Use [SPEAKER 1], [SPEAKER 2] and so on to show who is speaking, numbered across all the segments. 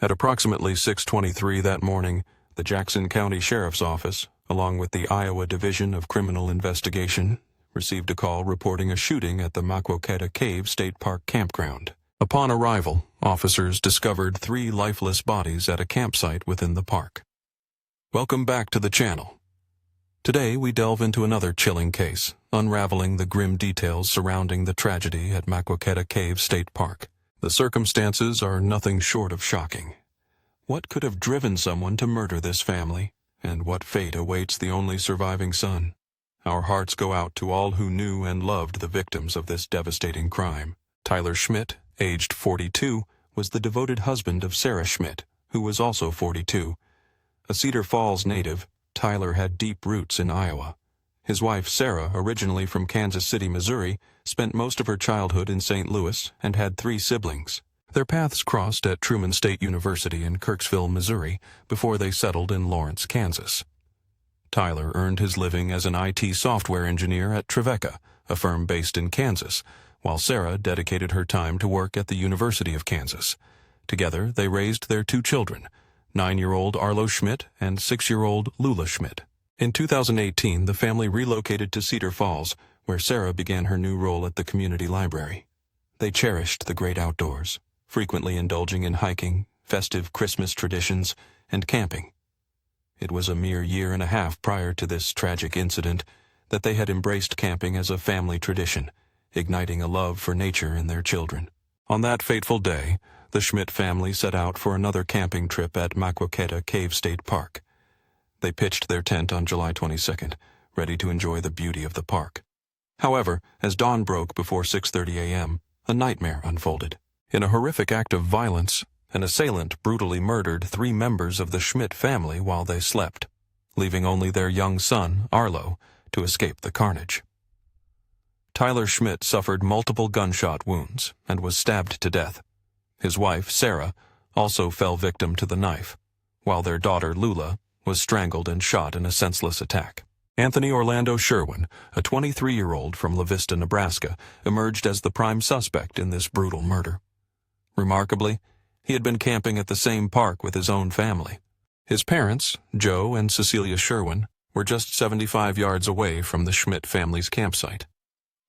[SPEAKER 1] At approximately 6:23 that morning, the Jackson County Sheriff's Office, along with the Iowa Division of Criminal Investigation, received a call reporting a shooting at the Maquoketa Cave State Park campground. Upon arrival, officers discovered 3 lifeless bodies at a campsite within the park. Welcome back to the channel. Today we delve into another chilling case, unraveling the grim details surrounding the tragedy at Maquoketa Cave State Park. The circumstances are nothing short of shocking. What could have driven someone to murder this family, and what fate awaits the only surviving son? Our hearts go out to all who knew and loved the victims of this devastating crime. Tyler Schmidt, aged 42, was the devoted husband of Sarah Schmidt, who was also 42. A Cedar Falls native, Tyler had deep roots in Iowa. His wife, Sarah, originally from Kansas City, Missouri, spent most of her childhood in St. Louis and had 3 siblings. Their paths crossed at Truman State University in Kirksville, Missouri, before they settled in Lawrence, Kansas. Tyler earned his living as an IT software engineer at Trevecca, a firm based in Kansas, while Sarah dedicated her time to work at the University of Kansas. Together, they raised their 2 children, 9-year-old Arlo Schmidt and 6-year-old Lula Schmidt. In 2018, the family relocated to Cedar Falls, where Sarah began her new role at the community library. They cherished the great outdoors, frequently indulging in hiking, festive Christmas traditions, and camping. It was a mere year and a half prior to this tragic incident that they had embraced camping as a family tradition, igniting a love for nature in their children. On that fateful day, the Schmidt family set out for another camping trip at Maquoketa Cave State Park. They pitched their tent on July 22nd, ready to enjoy the beauty of the park. However, as dawn broke before 6:30 a.m., a nightmare unfolded. In a horrific act of violence, an assailant brutally murdered 3 members of the Schmidt family while they slept, leaving only their young son, Arlo, to escape the carnage. Tyler Schmidt suffered multiple gunshot wounds and was stabbed to death. His wife, Sarah, also fell victim to the knife, while their daughter, Lula, was strangled and shot in a senseless attack. Anthony Orlando Sherwin, a 23-year-old from La Vista, Nebraska, emerged as the prime suspect in this brutal murder. Remarkably, he had been camping at the same park with his own family. His parents, Joe and Cecilia Sherwin, were just 75 yards away from the Schmidt family's campsite.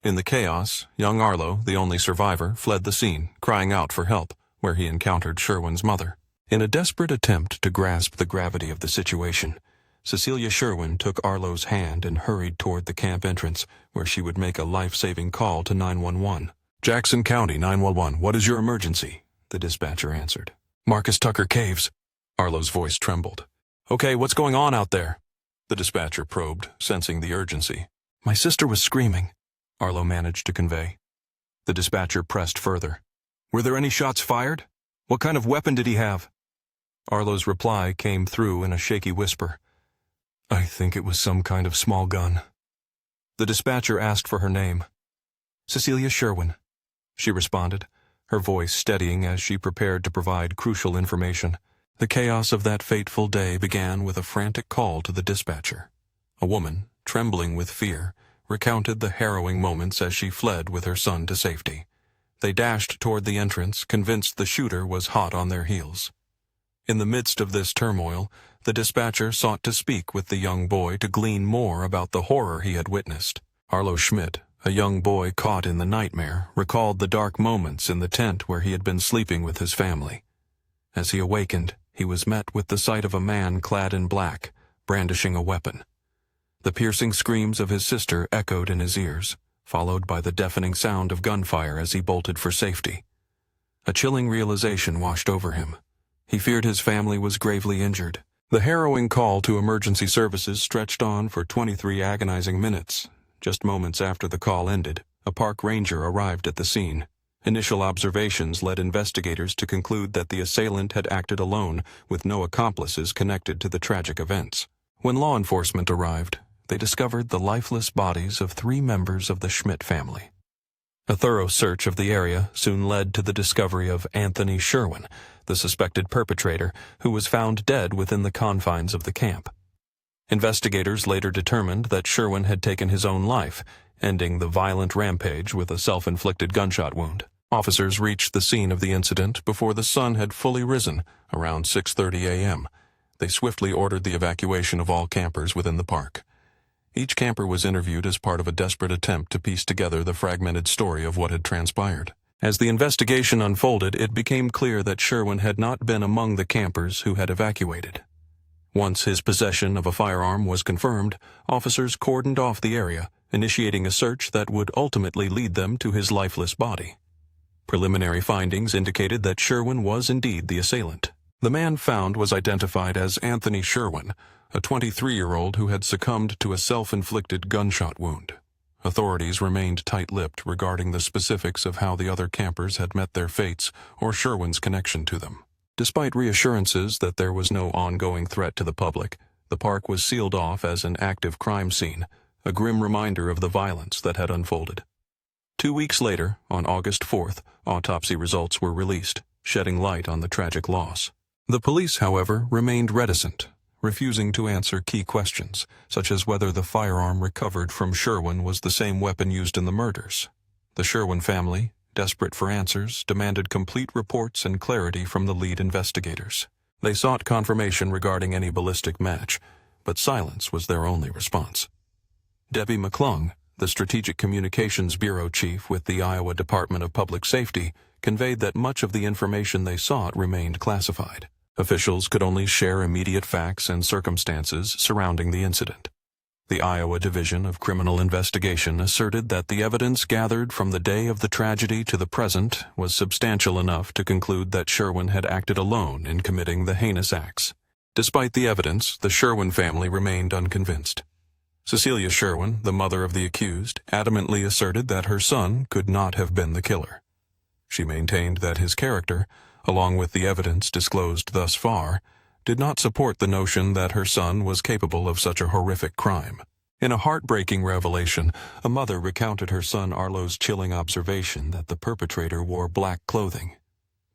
[SPEAKER 1] In the chaos, young Arlo, the only survivor, fled the scene, crying out for help, where he encountered Sherwin's mother. In a desperate attempt to grasp the gravity of the situation, Cecilia Sherwin took Arlo's hand and hurried toward the camp entrance, where she would make a life-saving call to 911. "Jackson County 911, what is your emergency?" the dispatcher answered. "Marcus Tucker Caves." Arlo's voice trembled. "Okay, what's going on out there?" the dispatcher probed, sensing the urgency. "My sister was screaming," Arlo managed to convey. The dispatcher pressed further. "Were there any shots fired? What kind of weapon did he have?" Arlo's reply came through in a shaky whisper. "I think it was some kind of small gun." The dispatcher asked for her name. "Cecilia Sherwin," she responded, her voice steadying as she prepared to provide crucial information. The chaos of that fateful day began with a frantic call to the dispatcher. A woman, trembling with fear, recounted the harrowing moments as she fled with her son to safety. They dashed toward the entrance, convinced the shooter was hot on their heels. In the midst of this turmoil, the dispatcher sought to speak with the young boy to glean more about the horror he had witnessed. Arlo Schmidt, a young boy caught in the nightmare, recalled the dark moments in the tent where he had been sleeping with his family. As he awakened, he was met with the sight of a man clad in black, brandishing a weapon. The piercing screams of his sister echoed in his ears, followed by the deafening sound of gunfire as he bolted for safety. A chilling realization washed over him. He feared his family was gravely injured. The harrowing call to emergency services stretched on for 23 agonizing minutes. Just moments after the call ended, a park ranger arrived at the scene. Initial observations led investigators to conclude that the assailant had acted alone, with no accomplices connected to the tragic events. When law enforcement arrived, they discovered the lifeless bodies of 3 members of the Schmidt family. A thorough search of the area soon led to the discovery of Anthony Sherwin, the suspected perpetrator, who was found dead within the confines of the camp. Investigators later determined that Sherwin had taken his own life, ending the violent rampage with a self-inflicted gunshot wound. Officers reached the scene of the incident before the sun had fully risen, around 6:30 a.m. They swiftly ordered the evacuation of all campers within the park. Each camper was interviewed as part of a desperate attempt to piece together the fragmented story of what had transpired. As the investigation unfolded, it became clear that Sherwin had not been among the campers who had evacuated. Once his possession of a firearm was confirmed, officers cordoned off the area, initiating a search that would ultimately lead them to his lifeless body. Preliminary findings indicated that Sherwin was indeed the assailant. The man found was identified as Anthony Sherwin, a 23-year-old who had succumbed to a self-inflicted gunshot wound. Authorities remained tight-lipped regarding the specifics of how the other campers had met their fates or Sherwin's connection to them. Despite reassurances that there was no ongoing threat to the public, the park was sealed off as an active crime scene, a grim reminder of the violence that had unfolded. 2 weeks later, on August 4th, autopsy results were released, shedding light on the tragic loss. The police, however, remained reticent, refusing to answer key questions, such as whether the firearm recovered from Sherwin was the same weapon used in the murders. The Sherwin family, desperate for answers, demanded complete reports and clarity from the lead investigators. They sought confirmation regarding any ballistic match, but silence was their only response. Debbie McClung, the Strategic Communications Bureau chief with the Iowa Department of Public Safety, conveyed that much of the information they sought remained classified. Officials could only share immediate facts and circumstances surrounding the incident. The Iowa Division of Criminal Investigation asserted that the evidence gathered from the day of the tragedy to the present was substantial enough to conclude that Sherwin had acted alone in committing the heinous acts. Despite the evidence, the Sherwin family remained unconvinced. Cecilia Sherwin, the mother of the accused, adamantly asserted that her son could not have been the killer. She maintained that his character, along with the evidence disclosed thus far, did not support the notion that her son was capable of such a horrific crime. In a heartbreaking revelation, a mother recounted her son Arlo's chilling observation that the perpetrator wore black clothing.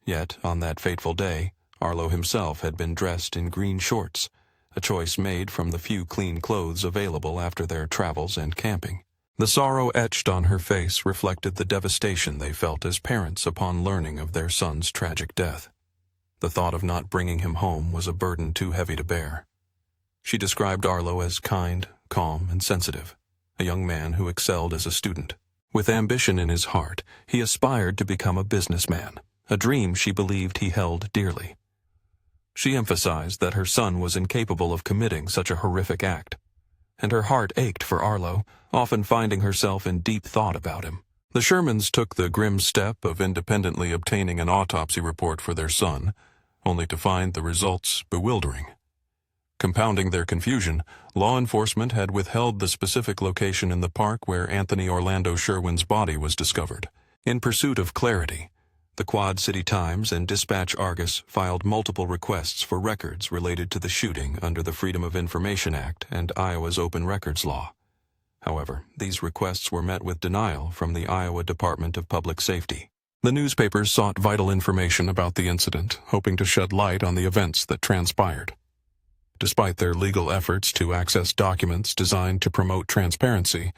[SPEAKER 1] Yet, on that fateful day, Arlo himself had been dressed in green shorts, a choice made from the few clean clothes available after their travels and camping. The sorrow etched on her face reflected the devastation they felt as parents upon learning of their son's tragic death. The thought of not bringing him home was a burden too heavy to bear. She described Arlo as kind, calm, and sensitive, a young man who excelled as a student. With ambition in his heart, he aspired to become a businessman, a dream she believed he held dearly. She emphasized that her son was incapable of committing such a horrific act, and her heart ached for Arlo, often finding herself in deep thought about him. The Shermans took the grim step of independently obtaining an autopsy report for their son, only to find the results bewildering. Compounding their confusion, law enforcement had withheld the specific location in the park where Anthony Orlando Sherwin's body was discovered. In pursuit of clarity, the Quad City Times and Dispatch-Argus filed multiple requests for records related to the shooting under the Freedom of Information Act and Iowa's Open Records Law. However, these requests were met with denial from the Iowa Department of Public Safety. The newspapers sought vital information about the incident, hoping to shed light on the events that transpired. Despite their legal efforts to access documents designed to promote transparency,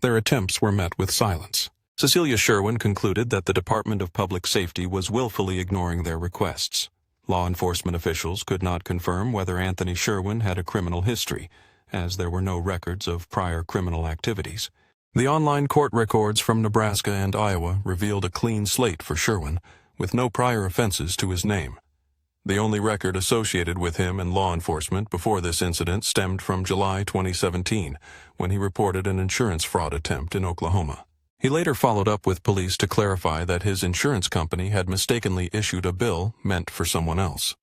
[SPEAKER 1] their attempts were met with silence. Cecilia Sherwin concluded that the Department of Public Safety was willfully ignoring their requests. Law enforcement officials could not confirm whether Anthony Sherwin had a criminal history, as there were no records of prior criminal activities. The online court records from Nebraska and Iowa revealed a clean slate for Sherwin, with no prior offenses to his name. The only record associated with him and law enforcement before this incident stemmed from July 2017, when he reported an insurance fraud attempt in Oklahoma. He later followed up with police to clarify that his insurance company had mistakenly issued a bill meant for someone else.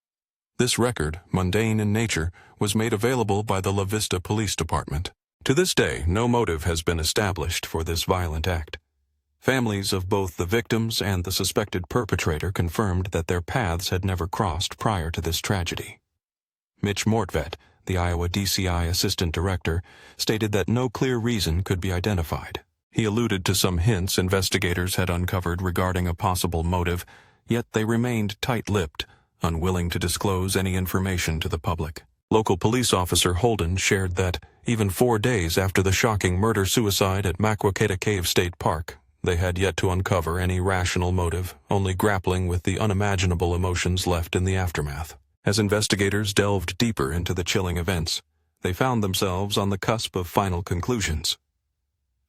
[SPEAKER 1] This record, mundane in nature, was made available by the La Vista Police Department. To this day, no motive has been established for this violent act. Families of both the victims and the suspected perpetrator confirmed that their paths had never crossed prior to this tragedy. Mitch Mortvedt, the Iowa DCI Assistant Director, stated that no clear reason could be identified. He alluded to some hints investigators had uncovered regarding a possible motive, yet they remained tight-lipped, unwilling to disclose any information to the public. Local police officer Holden shared that, even 4 days after the shocking murder-suicide at Maquoketa Cave State Park, They had yet to uncover any rational motive, only grappling with the unimaginable emotions left in the aftermath. As investigators delved deeper into the chilling events, they found themselves on the cusp of final conclusions.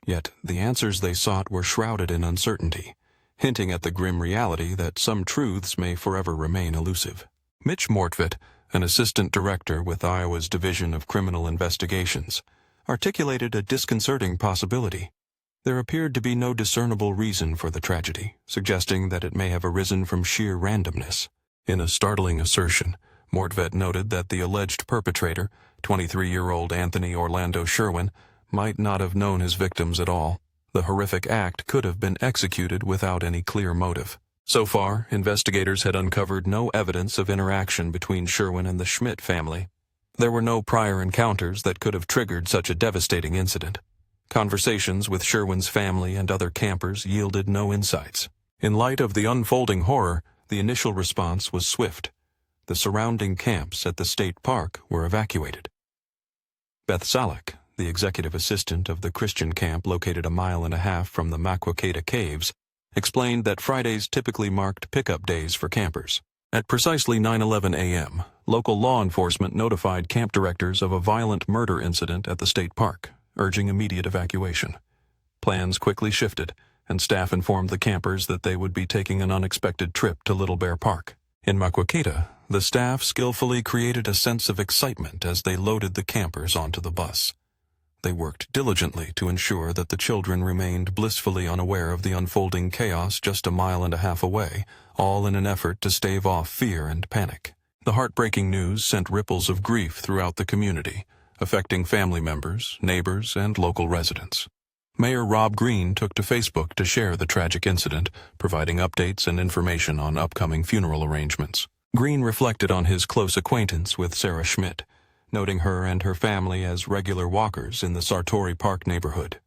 [SPEAKER 1] Yet the answers they sought were shrouded in uncertainty, hinting at the grim reality that some truths may forever remain elusive. Mitch Mortvedt, an assistant director with Iowa's Division of Criminal Investigations, articulated a disconcerting possibility. There appeared to be no discernible reason for the tragedy, suggesting that it may have arisen from sheer randomness. In a startling assertion, Mortvedt noted that the alleged perpetrator, 23-year-old Anthony Orlando Sherwin, might not have known his victims at all. The horrific act could have been executed without any clear motive. So far, investigators had uncovered no evidence of interaction between Sherwin and the Schmidt family. There were no prior encounters that could have triggered such a devastating incident. Conversations with Sherwin's family and other campers yielded no insights. In light of the unfolding horror, the initial response was swift. The surrounding camps at the state park were evacuated. Beth Salek, the executive assistant of the Christian camp located a mile and a half from the Maquoketa Caves, explained that Fridays typically marked pickup days for campers. At precisely 9:11 a.m., local law enforcement notified camp directors of a violent murder incident at the state park, urging immediate evacuation. Plans quickly shifted, and staff informed the campers that they would be taking an unexpected trip to Little Bear Park. In Maquoketa, the staff skillfully created a sense of excitement as they loaded the campers onto the bus. They worked diligently to ensure that the children remained blissfully unaware of the unfolding chaos just a mile and a half away, all in an effort to stave off fear and panic. The heartbreaking news sent ripples of grief throughout the community, affecting family members, neighbors, and local residents. Mayor Rob Green took to Facebook to share the tragic incident, providing updates and information on upcoming funeral arrangements. Green reflected on his close acquaintance with Sarah Schmidt, noting her and her family as regular walkers in the Sartori Park neighborhood.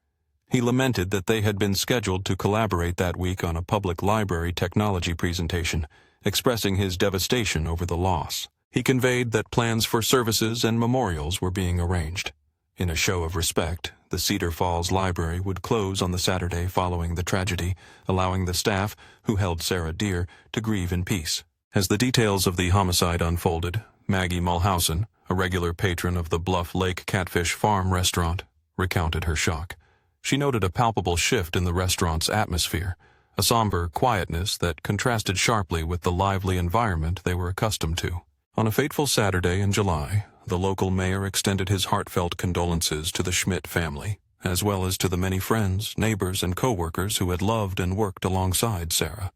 [SPEAKER 1] He lamented that they had been scheduled to collaborate that week on a public library technology presentation, expressing his devastation over the loss. He conveyed that plans for services and memorials were being arranged. In a show of respect, the Cedar Falls Library would close on the Saturday following the tragedy, allowing the staff, who held Sarah dear, to grieve in peace. As the details of the homicide unfolded, Maggie Mulhausen, a regular patron of the Bluff Lake Catfish Farm restaurant, recounted her shock. She noted a palpable shift in the restaurant's atmosphere, a somber quietness that contrasted sharply with the lively environment they were accustomed to. On a fateful Saturday in July, the local mayor extended his heartfelt condolences to the Schmidt family, as well as to the many friends, neighbors, and co-workers who had loved and worked alongside Sarah.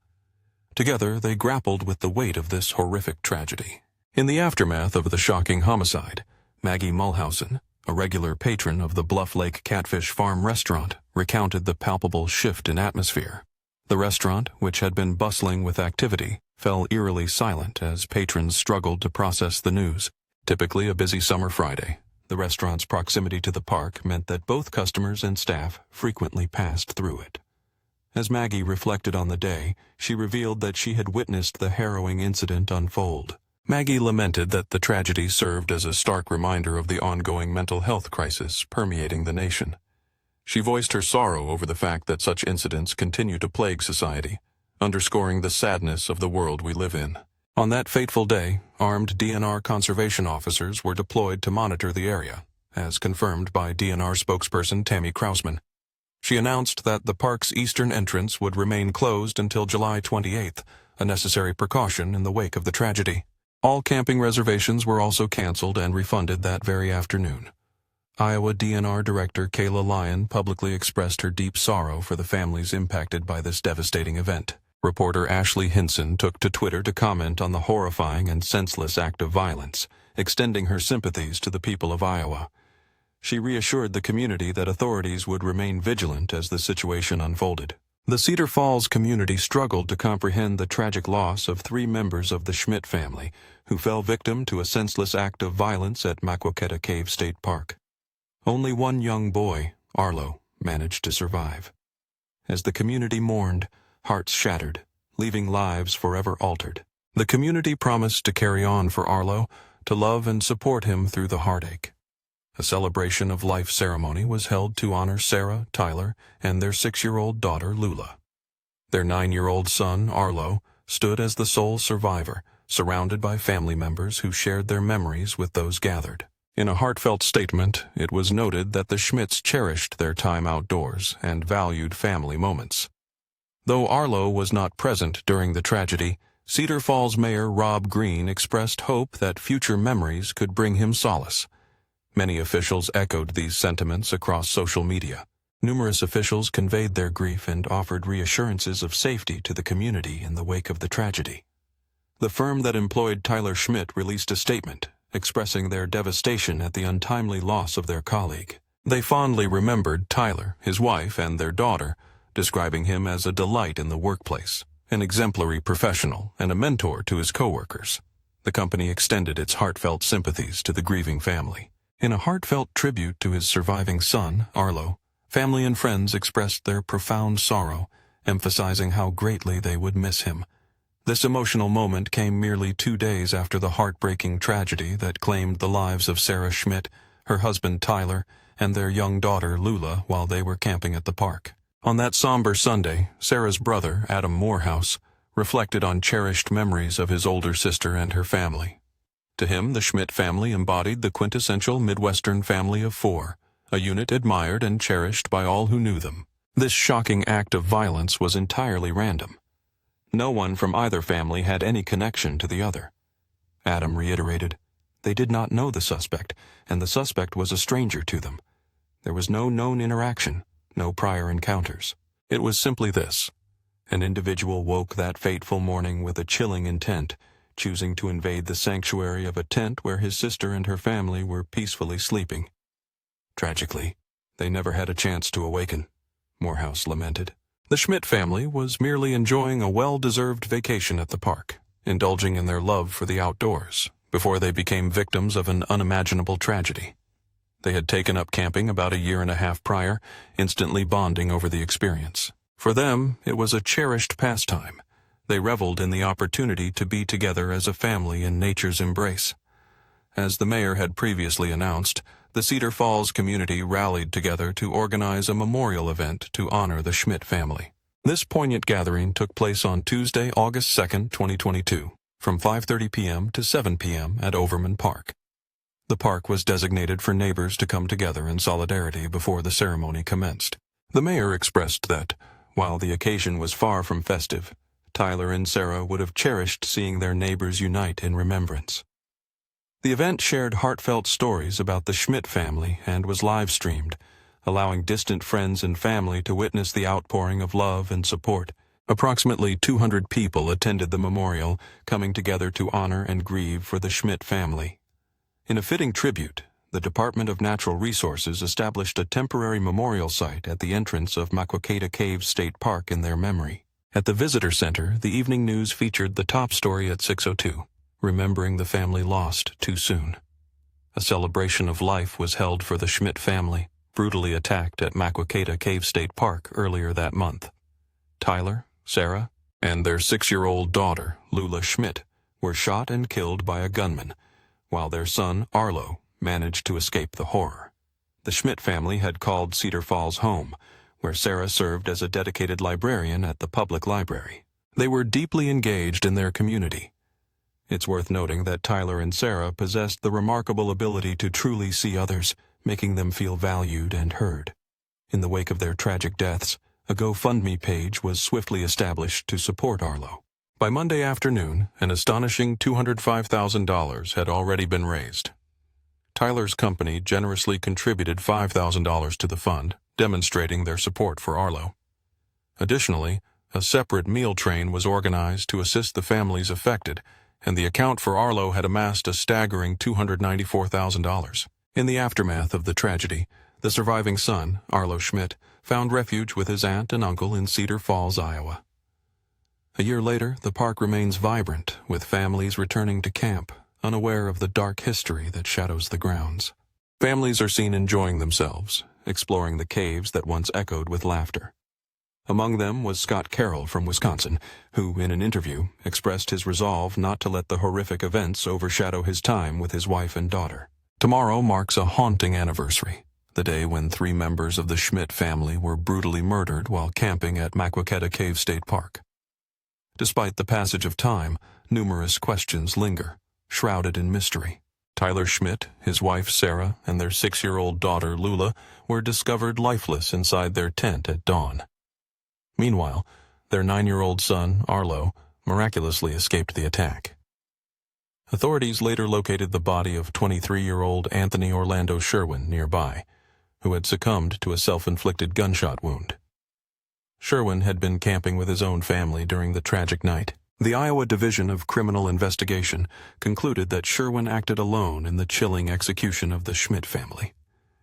[SPEAKER 1] Together, they grappled with the weight of this horrific tragedy. In the aftermath of the shocking homicide, Maggie Mulhausen, a regular patron of the Bluff Lake Catfish Farm restaurant, recounted the palpable shift in atmosphere. The restaurant, which had been bustling with activity, fell eerily silent as patrons struggled to process the news. Typically a busy summer Friday, the restaurant's proximity to the park meant that both customers and staff frequently passed through it. As Maggie reflected on the day, she revealed that she had witnessed the harrowing incident unfold. Maggie lamented that the tragedy served as a stark reminder of the ongoing mental health crisis permeating the nation. She voiced her sorrow over the fact that such incidents continue to plague society, underscoring the sadness of the world we live in. On that fateful day, armed DNR conservation officers were deployed to monitor the area, as confirmed by DNR spokesperson Tammy Krausman. She announced that the park's eastern entrance would remain closed until July 28th, a necessary precaution in the wake of the tragedy. All camping reservations were also canceled and refunded that very afternoon. Iowa DNR Director Kayla Lyon publicly expressed her deep sorrow for the families impacted by this devastating event. Reporter Ashley Hinson took to Twitter to comment on the horrifying and senseless act of violence, extending her sympathies to the people of Iowa. She reassured the community that authorities would remain vigilant as the situation unfolded. The Cedar Falls community struggled to comprehend the tragic loss of 3 members of the Schmidt family, who fell victim to a senseless act of violence at Maquoketa Cave State Park. Only one young boy, Arlo, managed to survive. As the community mourned, hearts shattered, leaving lives forever altered. The community promised to carry on for Arlo, to love and support him through the heartache. A celebration of life ceremony was held to honor Sarah, Tyler, and their 6-year-old daughter, Lula. Their 9-year-old son, Arlo, stood as the sole survivor, surrounded by family members who shared their memories with those gathered. In a heartfelt statement, it was noted that the Schmidts cherished their time outdoors and valued family moments. Though Arlo was not present during the tragedy, Cedar Falls Mayor Rob Green expressed hope that future memories could bring him solace. Many officials echoed these sentiments across social media. Numerous officials conveyed their grief and offered reassurances of safety to the community in the wake of the tragedy. The firm that employed Tyler Schmidt released a statement, expressing their devastation at the untimely loss of their colleague. They fondly remembered Tyler, his wife, and their daughter, describing him as a delight in the workplace, an exemplary professional, and a mentor to his coworkers. The company extended its heartfelt sympathies to the grieving family. In a heartfelt tribute to his surviving son, Arlo, family and friends expressed their profound sorrow, emphasizing how greatly they would miss him. This emotional moment came merely 2 days after the heartbreaking tragedy that claimed the lives of Sarah Schmidt, her husband Tyler, and their young daughter Lula while they were camping at the park. On that somber Sunday, Sarah's brother, Adam Morehouse, reflected on cherished memories of his older sister and her family. To him, the Schmidt family embodied the quintessential Midwestern family of 4, a unit admired and cherished by all who knew them. This shocking act of violence was entirely random. No one from either family had any connection to the other. Adam reiterated, they did not know the suspect, and the suspect was a stranger to them. There was no known interaction, no prior encounters. It was simply this. An individual woke that fateful morning with a chilling intent, choosing to invade the sanctuary of a tent where his sister and her family were peacefully sleeping. Tragically, they never had a chance to awaken, Morehouse lamented. The Schmidt family was merely enjoying a well-deserved vacation at the park, indulging in their love for the outdoors, before they became victims of an unimaginable tragedy. They had taken up camping about 1.5 years prior, instantly bonding over the experience. For them, it was a cherished pastime. They reveled in the opportunity to be together as a family in nature's embrace. As the mayor had previously announced, the Cedar Falls community rallied together to organize a memorial event to honor the Schmidt family. This poignant gathering took place on Tuesday, August 2, 2022, from 5:30 p.m. to 7 p.m. at Overman Park. The park was designated for neighbors to come together in solidarity before the ceremony commenced. The mayor expressed that, while the occasion was far from festive, Tyler and Sarah would have cherished seeing their neighbors unite in remembrance. The event shared heartfelt stories about the Schmidt family and was live-streamed, allowing distant friends and family to witness the outpouring of love and support. Approximately 200 people attended the memorial, coming together to honor and grieve for the Schmidt family. In a fitting tribute, the Department of Natural Resources established a temporary memorial site at the entrance of Maquoketa Cave State Park in their memory. At the visitor center, the evening news featured the top story at 6:02. Remembering the family lost too soon. A celebration of life was held for the Schmidt family, brutally attacked at Maquoketa Cave State Park earlier that month. Tyler, Sarah, and their 6-year-old daughter, Lula Schmidt, were shot and killed by a gunman, while their son, Arlo, managed to escape the horror. The Schmidt family had called Cedar Falls home, where Sarah served as a dedicated librarian at the public library. They were deeply engaged in their community. It's worth noting that Tyler and Sarah possessed the remarkable ability to truly see others, making them feel valued and heard. In the wake of their tragic deaths, a GoFundMe page was swiftly established to support Arlo. By Monday afternoon, an astonishing $205,000 had already been raised. Tyler's company generously contributed $5,000 to the fund, demonstrating their support for Arlo. Additionally, a separate meal train was organized to assist the families affected, and the account for Arlo had amassed a staggering $294,000. In the aftermath of the tragedy, the surviving son, Arlo Schmidt, found refuge with his aunt and uncle in Cedar Falls, Iowa. A year later, the park remains vibrant, with families returning to camp, unaware of the dark history that shadows the grounds. Families are seen enjoying themselves, exploring the caves that once echoed with laughter. Among them was Scott Carroll from Wisconsin, who, in an interview, expressed his resolve not to let the horrific events overshadow his time with his wife and daughter. Tomorrow marks a haunting anniversary, the day when 3 members of the Schmidt family were brutally murdered while camping at Maquoketa Cave State Park. Despite the passage of time, numerous questions linger, shrouded in mystery. Tyler Schmidt, his wife Sarah, and their 6-year-old daughter Lula were discovered lifeless inside their tent at dawn. Meanwhile, their 9-year-old son, Arlo, miraculously escaped the attack. Authorities later located the body of 23-year-old Anthony Orlando Sherwin nearby, who had succumbed to a self-inflicted gunshot wound. Sherwin had been camping with his own family during the tragic night. The Iowa Division of Criminal Investigation concluded that Sherwin acted alone in the chilling execution of the Schmidt family.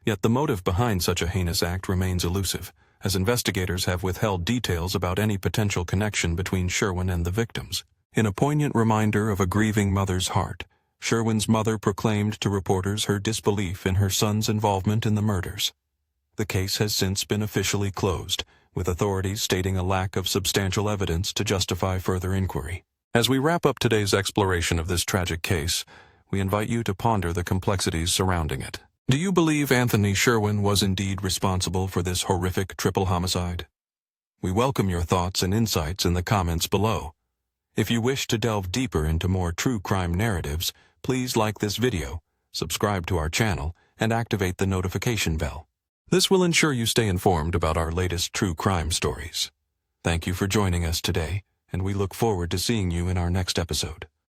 [SPEAKER 1] Yet the motive behind such a heinous act remains elusive, as investigators have withheld details about any potential connection between Sherwin and the victims. In a poignant reminder of a grieving mother's heart, Sherwin's mother proclaimed to reporters her disbelief in her son's involvement in the murders. The case has since been officially closed, with authorities stating a lack of substantial evidence to justify further inquiry. As we wrap up today's exploration of this tragic case, we invite you to ponder the complexities surrounding it. Do you believe Anthony Sherwin was indeed responsible for this horrific triple homicide? We welcome your thoughts and insights in the comments below. If you wish to delve deeper into more true crime narratives, please like this video, subscribe to our channel, and activate the notification bell. This will ensure you stay informed about our latest true crime stories. Thank you for joining us today, and we look forward to seeing you in our next episode.